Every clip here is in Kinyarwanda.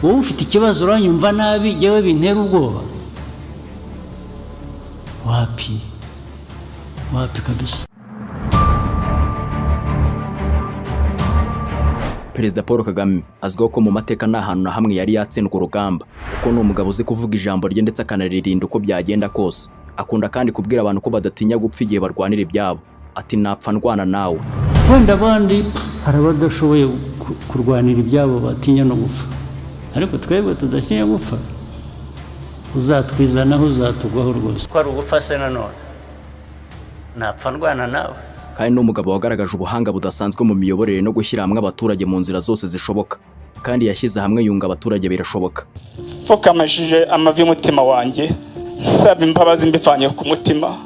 wowe ufite ikibazo uranyumva nabi yewe bintera ubwoba wapi kabisa. Perezida Paul Kagame azwiho ko mu mateka nta hantu na hamwe yari yatsindwa urugamba, kuko ni umugabo uzi kuvuga ijambo rye ndetse akanaririnda uko byagenda kose. Akunda kandi kubwira abantu ko badatinya gupfa igihe barwanira ibyabo, ati napfa ndwana nawe. Wenda abandi hari abadashoboye kurwanira ibyabo batinya no gupfa, ariko twebwe tudatinya gupfa uzatwizanaho uzatugwaho rwose. Ko ari ugupfa se nanone napfa ndwana nawe. Kandi n'umugabo wagaragaje ubuhanga budasanzwe mu miyoborere no gushyira hamwe abaturage mu nzira zose zishoboka, kandi yashyize hamwe yunga abaturage birashoboka. Pfukamishije amavi y'umutima wanjye nsaba imbabazi mbivanye ku mutima,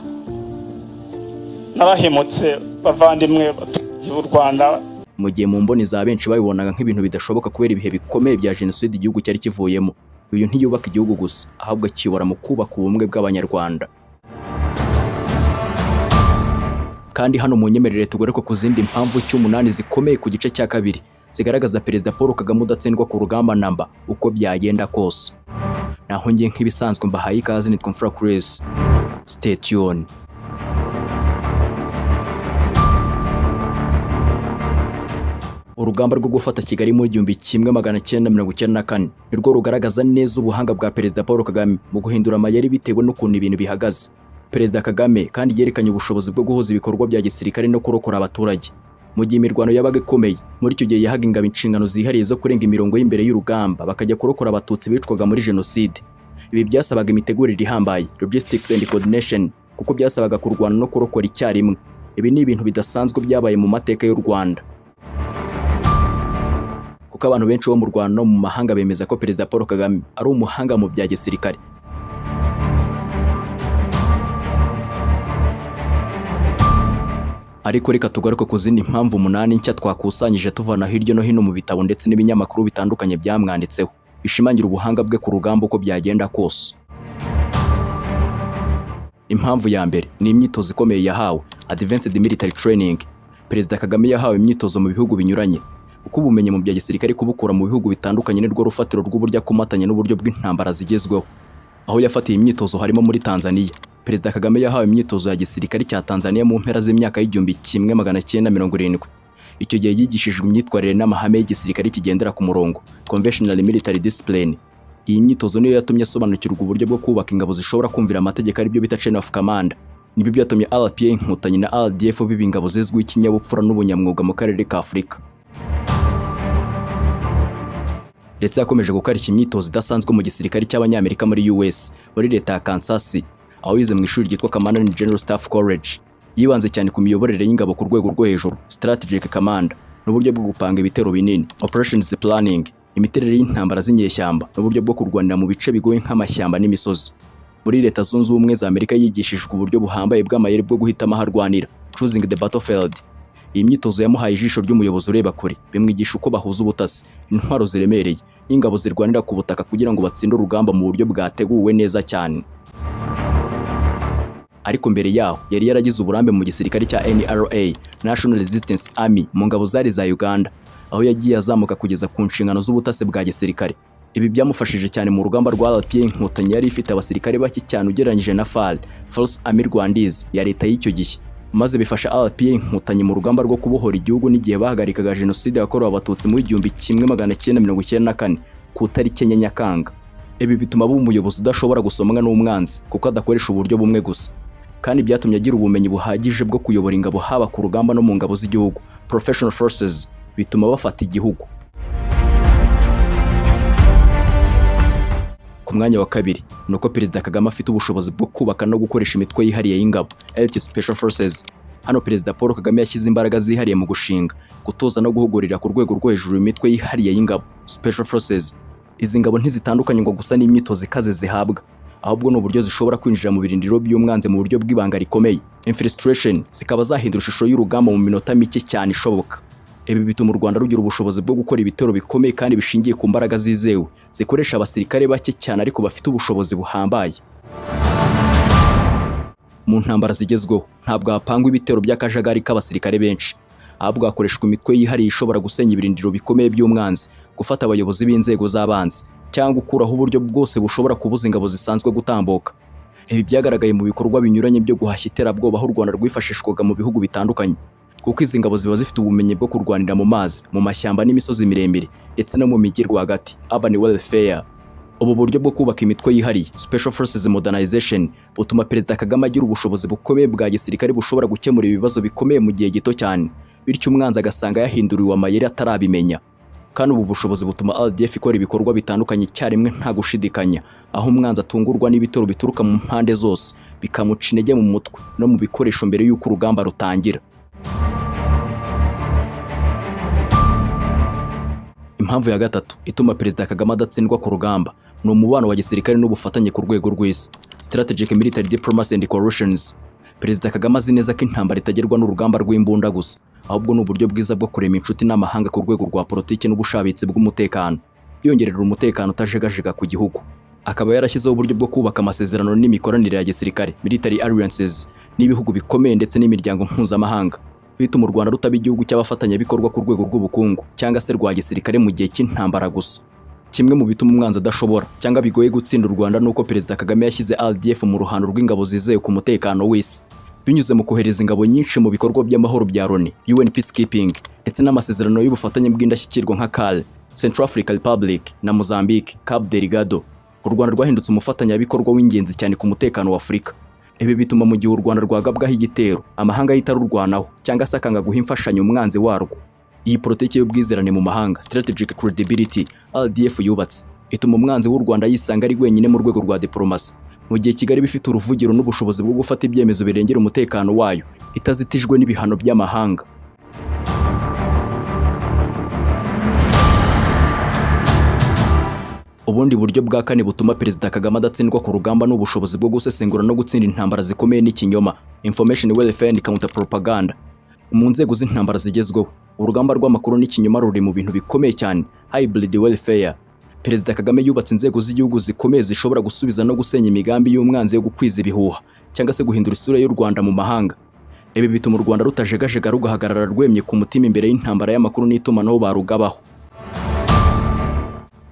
narahemutse bavandimwe b'u Rwanda. Mu gihe mu mboni za benshi babibonaga nk'ibintu bidashoboka kubera ibihe bikomeye bya jenoside igihugu cyari kivuyemo, uyu ntiyubaka igihugu gusa ahubwo akibora mu kubaka ubumwe bw'abanyarwanda. Kandi hano mu nyemerere tugaruka ku zindi mpamvu 𝐂8 zikomeye ku gice cya kabiri zigaragaza Perezida Paul Kagame udatsindwa ku rugamba namba uko byagenda kose. Naho ngiye nk'ibisanzwe mbahaye ikaze, nitwa Imfura Chris. Stay tuned. Urugamba rwo gufata Kigali mu 1994 nirwo rugaragaza neza ubuhanga bwa Perezida Paul Kagame mu guhindura amayeri bitewe n'ukuntu ibintu bihagaze. Perezida Kagame kandi yerekanye ubushobozi bwo guhuza ibikorwa bya gisirikare no kurokora abaturage. Mu gihe imirwano yabaga ikomeye, muri icyo gihe yahaga ingabo inshingano zihariye zo kurenga imirongo y'imbere y'urugamba bakajya kurokora abatutsi bicwaga muri jenoside. Ibi byasabaga imitegurire ihambaye, logistics and coordination, kuko byasabaga kurwana no kurokora icyarimwe. Ibi ni ibintu bidasanzwe byabaye mu mateka y'u Rwanda, kuko abantu benshi bo mu Rwanda no mu mahanga bemeza ko Perezida Paul Kagame ari umuhanga mu bya gisirikare. Ariko reka tugaruke ku zindi mpamvu 8 nshya twakusanyije tuvana hirya no hino mu bitabo ndetse n'ibinyamakuru bitandukanye byamwanditseho bishimangira ubuhanga bwe ku rugamba uko byagenda kose. Impamvu ya mbere ni imyitozo ikomeye yahawe, advanced military training. Perezida Kagame yahawe imyitozo mu bihugu binyuranye, uko ubumenyi mu bya gisirikare kubukura mu bihugu bitandukanye nirwo rufatiro rw'uburyo akomatanya n'uburyo bw'intambara zigezweho. Aho yafatiye imyitozo harimo muri Tanzania. Perezida Kagame yahawe imyitozo ya gisirikare cya Tanzania mu mpera z'imyaka y'1970. Icyo gihe yigishijwe imyitwarire n'amahame y'igisirikare kigendera ku murongo, conventional military discipline. Iyi myitozo niyo yatumye asobanukirwa uburyo bwo kubaka ingabo zishobora kumvira amategeko ari byo bita chain of command. Nibyo byatumye RPA Inkotanyi na RDF biba ingabo zizwiho ikinyabupfura n'ubunyamwuga mu karere ka Afurika. Ndetse yakomeje gukarishya imyitozo idasanzwe mu gisirikare cy'Abanyamerika muri US, muri leta ya Kansas, aho yize mu ishuri ryitwa Command General Staff College. Yibanze cyane ku miyoborere y'ingabo ku rwego rwo hejuru, strategic command, n'uburyo bwo gupanga ibitero binini, operations planning, imiterere y'intambara z'inyeshyamba, n'uburyo bwo kurwanira mu bice bigoye nk'amashyamba n'imisozi. Muri leta zunze ubumwe za Amerika yigishijwe uburyo buhambaye bw'amayeri bwo guhitamo aharwanira, choosing the battlefield. Iyi myitozo yamuhaye ijisho ry'umuyobozi ureba kure, bimwigisha uko bahuza ubutasi, intwaro ziremereye, n'ingabo zirwanira ku butaka kugira ngo batsinde urugamba mu buryo bwateguwe neza cyane. Ariko mbere yaho yari yaragize uburambe mu gisirikare cya NRA, National Resistance Army, mu ngabo zari za Uganda, aho yagiye azamuka kugeza ku nshingano z'ubutasi bwa gisirikare. Ibi byamufashije cyane mu rugamba rwa RPA Inkotanyi yari ifite abasirikare bake cyane ugereranyije na FAL, Force Army Rwandese ya leta y'icyo gihe, maze bifasha RPA Inkotanyi mu rugamba rwo kubohora igihugu n'igihe bahagarikaga jenoside yakorewe abatutsi mu 1994 ku tariki enye Nyakanga. Ibi bituma aba umuyobozi udashobora gusomwa n'umwanzi kuko adakoresha uburyo bumwe gusa, kandi byatumye agira ubumenyi buhagije bwo kuyobora ingabo haba ku rugamba no mu ngabo z'igihugu, professional forces, bituma bafata igihugu. Ku mwanya wa kabiri nuko Perezida Kagame afite ubushobozi bwo kubaka no gukoresha imitwe yihariye y'ingabo, elite special forces. Hano Perezida Paul Kagame yashyize imbaraga zihariye mu gushinga, gutoza no guhugurira ku rwego rwo hejuru imitwe yihariye y'ingabo, special forces. Izi ngabo ntizitandukanye ngo gusa n'imyitozo ikaze zihabwa, ahubwo no buryo zishobora kwinjira mu birindiro by'umwanzi mu buryo bw'ibanga rikomeye, infiltration, zikaba zahindura ishusho y'urugamba mu minota mike cyane ishoboka. Ibi bituma u Rwanda rugira ubushobozi bwo gukora ibitero bikomeye kandi bishingiye ku mbaraga zizewe, zikoresha abasirikare bake cyane ariko bafite ubushobozi buhambaye. Mu ntambara zigezweho ntabwo hapangwa ibitero by'akajagari k'abasirikare benshi, ahubwo hakoreshwa imitwe yihariye ishobora gusenya ibirindiro bikomeye by'umwanzi, gufata abayobozi b'inzego z'abanzi cyangwa gukuraho uburyo bwose bushobora kubuza ingabo zisanzwe gutambuka. Ibi byagaragaye mu bikorwa binyuranye byo guhashya iterabwoba aho u Rwanda rwifashishwaga mu bihugu bitandukanye, kuko izi ngabo ziba zifite ubumenyi bwo kurwanira mu mazi, mu mashyamba n'imisozi miremire ndetse no mu mijyi rwagati, urban welfare. Ubu buryo bwo kubaka imitwe yihariye, Special Forces Modernization, butuma Perezida Kagame agira ubushobozi bukomeye bwa gisirikare bushobora gukemura ibibazo bikomeye mu gihe gito cyane, bityo umwanzi agasanga yahinduriwe amayeri atarabimenya. Kandi ubu bushobozi butuma RDF ikora ibikorwa bitandukanye icyarimwe nta gushidikanya, aho umwanzi atungurwa n'ibitero bituruka mu mpande zose, bikamuca intege mu mutwe no mu bikoresho mbere y'uko urugamba rutangira. Impamvu ya gatatu ituma Perezida Kagame adatsindwa ku rugamba ni umubano wa gisirikare n'ubufatanye ku rwego rw'isi, strategic military diplomacy and coalitions. Perezida Kagame azi neza ko intambara itagerwa n'urugamba rw'imbunda gusa, ahubwo ni uburyo bwiza bwo kurema inshuti n'amahanga ku rwego rwa politiki n'ubushabitsi bw'umutekano, byongerera umutekano utajegajega ku gihugu. Akaba yarashyizeho uburyo bwo kubaka amasezerano n'imikoranire ya gisirikare, military alliances, n'ibihugu bikomeye ndetse n'imiryango mpuzamahanga, bituma u Rwanda rutaba igihugu cy'abafatanyabikorwa ku rwego rw'ubukungu cyangwa se rwa gisirikare mu gihe cy'intambara gusa. Kimwe mu bituma umwanzi adashobora cyangwa bigoye gutsinda u Rwanda nuko Perezida Kagame yashyize RDF mu ruhando rw'ingabo zizeye ku mutekano w'isi, binyuze mu kohereza ingabo nyinshi mu bikorwa by'amahoro bya Loni, UN Peacekeeping, ndetse n'amasezerano y'ubufatanye bw'indashyikirwa nka CAL, Central African Republic na Mozambique, Cabo Delgado. U Rwanda rwahindutse umufatanyabikorwa w'ingenzi cyane ku mutekano wa Afurika. Ibi bituma mu gihe u Rwanda rwagabwaho igitero, amahanga yitarurwanaho cyangwa se akanga guha imfashanyo umwanzi warwo. Iyi politiki y'ubwizerane mu mahanga, strategic credibility, RDF yubatse, ituma umwanzi w'u Rwanda yisanga ari wenyine mu rwego rwa diplomasi, mu gihe Kigali bifite uruvugiro n'ubushobozi bwo gufata ibyemezo birengera umutekano wayo, itazitijwe n'ibihano by'amahanga. Ubundi buryo bwa kane butuma Perezida Kagame adatsindwa ku rugamba n'ubushobozi bwo gusesengura no gutsinda intambara zikomeye n'ikinyoma, information welfare and counter propaganda. Mu nzego z'intambara zigezweho, urugamba rw'amakuru n'ikinyoma ruri mu bintu bikomeye cyane, hybrid welfare. Perezida Kagame yubatse inzego z'igihugu zikomeye zishobora gusubiza no gusenya imigambi y'umwanzi yo gukwiza ibihuha cyangwa se guhindura isura y'u Rwanda mu mahanga. Ibi bituma u Rwanda rutajegajega rugahagarara rwemye ku mutima imbere y'intambara y'amakuru n'itumanaho barugabaho.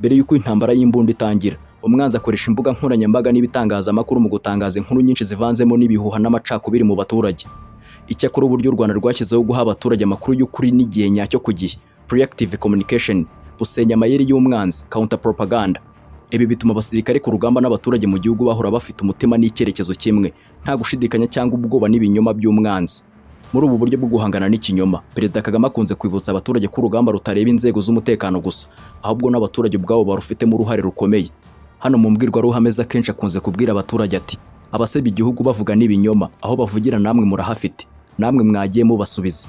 Mbere y'uko intambara y'imbunda itangira, umwanzi akoresha imbuga nkoranyambaga n'ibitangazamakuru mu gutangaza inkuru nyinshi zivanzemo n'ibihuha n'amacakubiri mu baturage. Icyakora uburyo u Rwanda rwashyizeho guha abaturage amakuru y'ukuri n'igihe nyacyo ku gihe, proactive communication, busenya amayeri y'umwanzi, counter propaganda. Ibi bituma abasirikare ku rugamba n'abaturage mu gihugu bahora bafite umutima n'icyerekezo kimwe, nta gushidikanya cyangwa ubwoba n'ibinyoma by'umwanzi. Muri ubu buryo bwo guhangana n'ikinyoma, Perezida Kagame akunze kwibutsa abaturage ko urugamba rutareba inzego z'umutekano gusa, ahubwo n'abaturage ubwabo barufitemo uruhare rukomeye. Hano mu mbwirwaruhame ze akenshi akunze kubwira abaturage ati, abasebya igihugu bavuga n'ibinyoma, aho bavugira namwe murahafite, namwe mwagiye mubasubiza.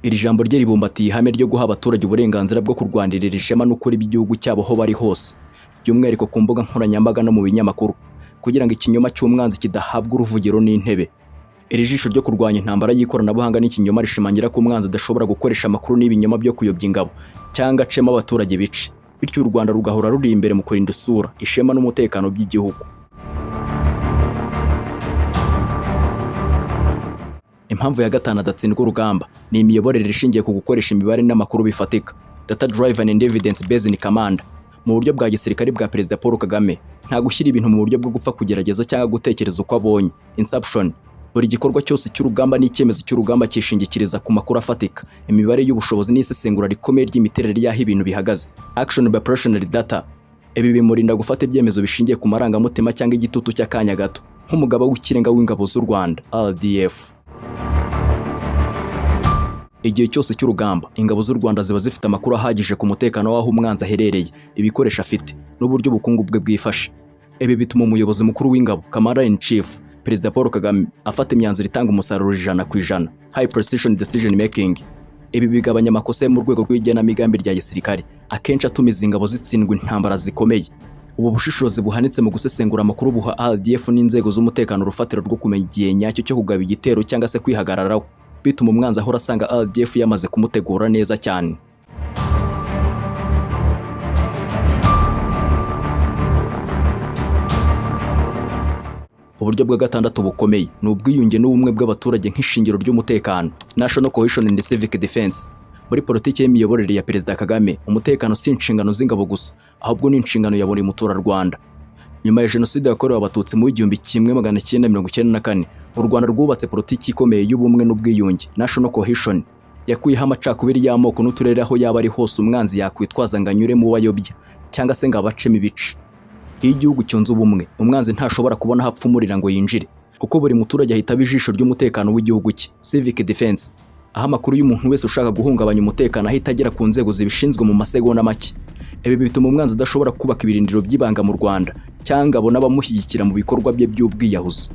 Iri jambo rye ribumbatiye ihame ryo guha abaturage uburenganzira bwo kurwanirira ishema n'ukuri by'igihugu cyabo aho bari hose, by'umwihariko ku mbuga nkoranyambaga no mu binyamakuru, kugira ngo ikinyoma cy'umwanzi kidahabwa uruvugiro n'intebe. Iri jisho ryo kurwanya intambara y'ikoranabuhanga n'ikinyoma rishimangira ko umwanzi adashobora gukoresha amakuru n'ibinyoma byo kuyobya ingabo cyangwa acema abaturage bice, bityo u Rwanda rugahora ruri imbere mu kurinda isura, ishema n'umutekano by'igihugu. Impamvu ya gatanu adatsindwa urugamba ni imiyoborere ishingiye ku gukoresha imibare n'amakuru bifatika, data driven and evidence based in command. Mu buryo bwa gisirikare bwa Perezida Paul Kagame, nta gushyira ibintu mu buryo bwo gupfa kugerageza cyangwa gutekereza uko abonye, inception. Buri gikorwa cyose cy'urugamba n'icyemezo cy'urugamba cyishingikiriza ku makuru afatika, imibare y'ubushobozi n'isesengura rikomeye ry'imiterere y'aho ibintu bihagaze, action by operational data. Ibi bimurinda gufata ibyemezo bishingiye ku marangamutima cyangwa igitutu cy'akanya gato, nk'umugaba w'ikirenga w'ingabo z'u Rwanda, RDF. Igihe cyose cy'urugamba, ingabo z'u Rwanda ziba zifite amakuru ahagije ku mutekano w'aho umwanzi aherereye, ibikoresho afite, n'uburyo ubukungu bwe bwifashe. Ibi bituma umuyobozi mukuru w'ingabo, Commander in Chief, Perezida Paul Kagame, afata imyanzuro itanga umusaruro 100%, high precision decision making. Ibi bigabanya amakosa yo mu rwego rw'igenamigambi rya gisirikare, akenshi atuma izi ngabo zitsindwa intambara zikomeye. Ubu bushishozi buhanitse mu gusesengura amakuru buha RDF n'inzego z'umutekano urufatiro rwo kumenya igihe nyacyo cyo kugaba igitero cyangwa se kwihagararaho, bituma umwanzi ahora asanga RDF yamaze kumutegura neza cyane. Uburyo bwa gatandatu bukomeye ni ubwiyunge n'ubumwe bw'abaturage nk'ishingiro ry'umutekano, national cohesion and civic defense. Muri politiki y'imiyoborere ya Perezida Kagame, umutekano si inshingano z'ingabo gusa, ahubwo ni inshingano ya buri muturarwanda. Nyuma ya jenoside yakorewe abatutsi mu 1994, u Rwanda rwubatse politiki ikomeye y'ubumwe n'ubwiyunge, national cohesion, yakuyeho amacakubiri y'amoko n'uturere aho yaba ari hose umwanzi yakwitwaza ngo anyure mu bayobya cyangwa se ngo abacemo ibice. Iyo igihugu cyunze ubumwe, umwanzi ntashobora kubona hapfumurira ngo yinjire, kuko buri muturage ahita ijisho ry'umutekano w'igihugu cye, civic defense, aho amakuru y'umuntu wese ushaka guhungabanya umutekano ahita agera ku nzego zibishinzwe mu masegonda make. Ibi bituma umwanzi adashobora kubaka ibirindiro by'ibanga mu Rwanda cyangwa abona abamushyigikira mu bikorwa bye by'ubwiyahuzi.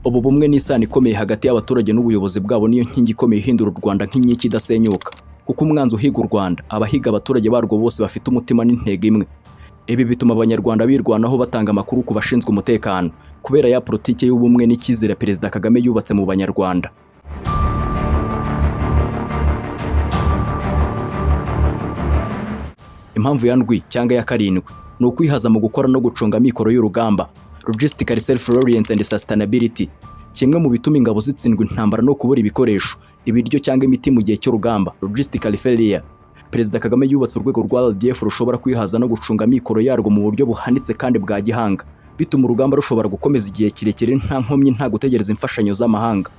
Ubu bumwe n'isano ikomeye hagati y'abaturage n'ubuyobozi bwabo niyo nkingi ikomeye ihindura u Rwanda nk'inkiki idasenyuka, kuko umwanzi uhiga u Rwanda abahiga abaturage barwo bose bafite umutima n'intego imwe. Ibi bituma abanyarwanda birwanaho batanga amakuru ku bashinzwe umutekano, kubera ya politiki y'ubumwe n'icyizere Perezida Kagame yubatse mu banyarwanda. Impamvu ya ndwi cyangwa ya karindwi ni ukwihaza mu gukora no gucunga amikoro y'urugamba, logistical self-reliance and sustainability. Kimwe mu bituma ingabo zitsindwa intambara no kubura ibikoresho, ibiryo cyangwa imiti mu gihe cy'urugamba, logistical failure. Perezida Kagame yubatse urwego rwa RDF rushobora kwihaza no gucunga amikoro yarwo mu buryo buhanitse kandi bwa gihanga, bituma urugamba rushobora gukomeza igihe kirekire nta nkomyi, nta gutegereza imfashanyo z'amahanga.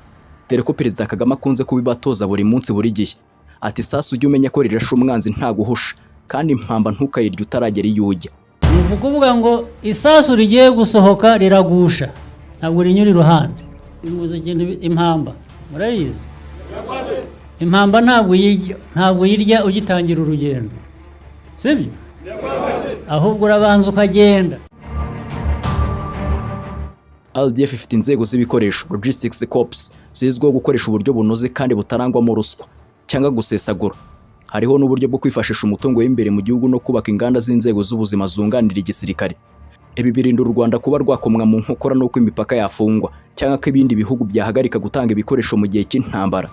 Dore ko Perezida Kagame akunze kubibatoza buri munsi buri gihe, ati sasu ujye umenya ko rirasha umwanzi nta guhusha, kandi impamba ntukayirya utaragera iyo ujya. Ni ukuvuga ngo isasu rigiye gusohoka riragusha, ntabwo rinyura iruhande. Bivuze ikintu impamba, murayizi? Impamba ntabwo yirya ugitangira urugendo, sibyo? Ahubwo urabanza ukagenda. RDF ifite inzego z'ibikoresho, logistics corps, zizwiho gukoresha uburyo bunoze kandi butarangwamo ruswa cyangwa gusesagura. Hariho n'uburyo bwo kwifashisha umutungo w'imbere mu gihugu no kubaka inganda z'inzego z'ubuzima zunganira igisirikare. Ibi birinda u Rwanda kuba rwakomwa mu nkokora n'uko imipaka yafungwa cyangwa ko ibindi bihugu byahagarika gutanga ibikoresho mu gihe cy'intambara.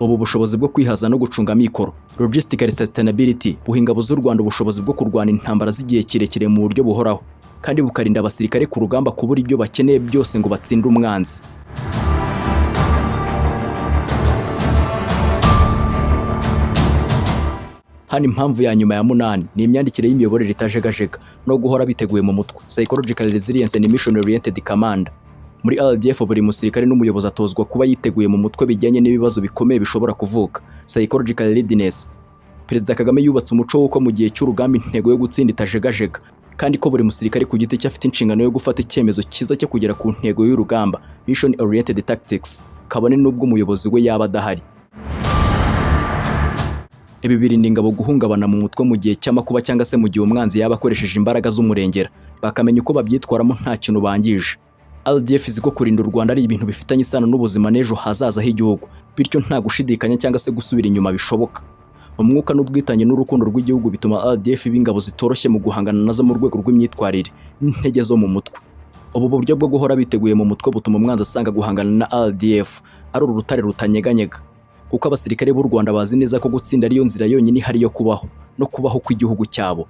Ubu bushobozi bwo kwihaza no gucunga amikoro, logistical sustainability, buha ingabo z'u Rwanda ubushobozi bwo kurwana intambara z'igihe kirekire mu buryo buhoraho, kandi bukarinda abasirikare ku rugamba kubura ibyo bakeneye byose ngo batsinde umwanzi. Hano impamvu ya nyuma ya 8 ni imyandikire y'imiyoborere itajegajega no guhora biteguye mu mutwe, psychological resilience and mission oriented command. Muri RDF buri musirikare n'umuyobozi atozwa kuba yiteguye mu mutwe bijyanye n'ibibazo bikomeye bishobora kuvuka, psychological readiness. Perezida Kagame yubatse umuco w'uko mu gihe cy'urugamba intego yo gutsinda itajegajega, kandi ko buri musirikare ku giti cye afite inshingano yo gufata icyemezo cyiza cyo kugera ku ntego y'urugamba, mission oriented tactics, kabone n'ubwo umuyobozi we yaba adahari. Ibi birinda ingabo guhungabana mu mutwe mu gihe cy'amakuba cyangwa se mu gihe umwanzi yaba akoresheje imbaraga z'umurengera, bakamenya uko babyitwaramo nta kintu bangije. RDF izi ko kurinda u Rwanda ari ibintu bifitanye isano n'ubuzima n'ejo hazaza h'igihugu, bityo nta gushidikanya cyangwa se gusubira inyuma bishoboka. Umwuka n'ubwitange n'urukundo rw'igihugu bituma RDF b'ingabo zitoroshye mu guhangana nazo mu rwego rw'imyitwarire n'intege zo mu mutwe. Ubu buryo bwo guhora biteguye mu mutwe butuma umwanzi asanga guhangana na RDF ari urutare rutanyeganyega, kuko abasirikare b'u Rwanda bazi neza ko gutsinda ariyo nzira yonyine ihari yo kubaho no kubaho kw'igihugu cyabo.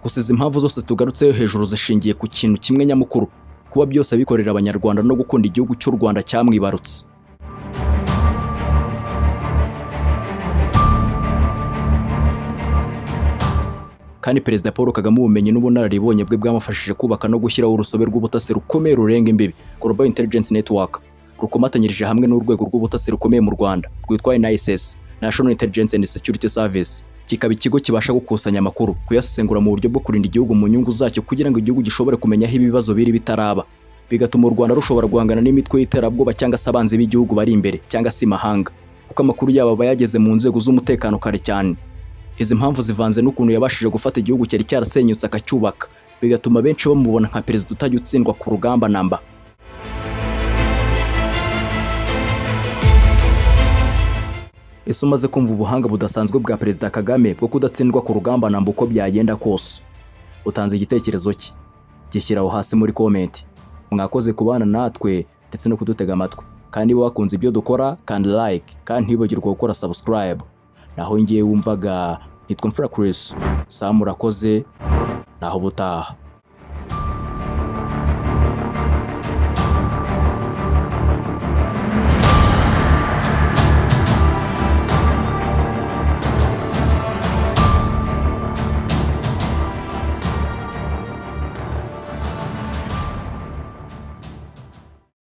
Gusa izi impamvu zose tugarutseyo hejuru zishingiye ku kintu kimwe nyamukuru, kuba byose abikorera abanyarwanda no gukunda igihugu cy'u Rwanda cyamwibarutse. Kandi Perezida Paul Kagame ubumenyi n'ubunararibonye bwe bwamufashije kubaka no gushyiraho urusobe rw'ubutasi rukomeye rurenga imbibi, Global Intelligence Network, rukomatanyirije hamwe n'urwego rw'ubutasi rukomeye mu Rwanda rwitwa NISS, National Intelligence and Security Service. Kikaba ikigo kibasha gukusanya amakuru, kuyasesengura mu buryo bwo kurinda igihugu mu nyungu zacyo kugira ngo igihugu gishobore kumenya aho ibibazo biri bitaraba, bigatuma u Rwanda rushobora guhangana n'imitwe y'iterabwoba cyangwa se abanzi b'igihugu bari imbere cyangwa se imahanga, kuko amakuru yabo aba yageze mu nzego z'umutekano kare cyane. Izi mpamvu zivanze n'ukuntu yabashije gufata igihugu cyari cyarasenyutse akacyubaka, bigatuma benshi bamubona nka perezida utajya utsindwa ku rugamba namba. Ese umaze kumva ubuhanga budasanzwe bwa Perezida Kagame bwo kudatsindwa ku rugamba namba uko byagenda kose? Utanze igitekerezo cye, gishyiraho hasi muri comment. Mwakoze kubana natwe ndetse no kudutega amatwi, kandi niba wakunze ibyo dukora kandi like, kandi ntibagirwe gukora subscribe. Naho ngiye wumvaga nitwa Imfura Chris, murakoze, naho butaha.